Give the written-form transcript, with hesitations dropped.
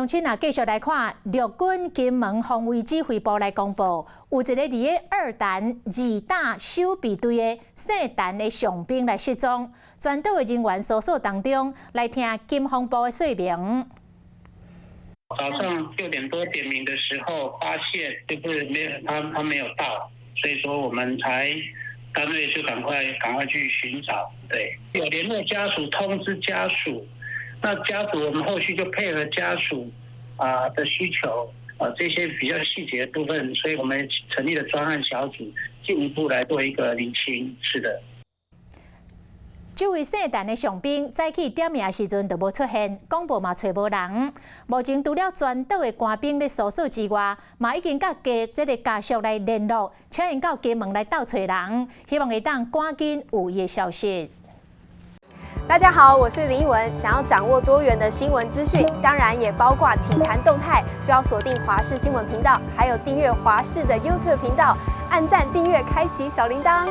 乡亲啊，继续来看陆军金门防卫指挥部来公布，有一个伫个二弹二打守备队的姓陈的上兵来失踪，全岛的人员搜索当中，来听金防部的说明。早上6点多点名的时候，发现就是没有他没有到，所以说我们才单位就赶快去寻找。对，有联络家属，通知家属。那家属我们后续就配合家属的需求这些比较细节的部分，所以我们成立了专案小组，进一步来做一个厘清。是的。这位姓陈的上兵早起点名的时阵就无出现，广播嘛找无人。目前除了全岛的官兵咧搜索之外，嘛已经甲家属来联络，请因到金门来斗找人，希望会当赶紧有伊的消息。大家好，我是林依文。想要掌握多元的新闻资讯，当然也包括体坛动态，就要锁定华视新闻频道，还有订阅华视的 YouTube 频道，按赞、订阅、开启小铃铛。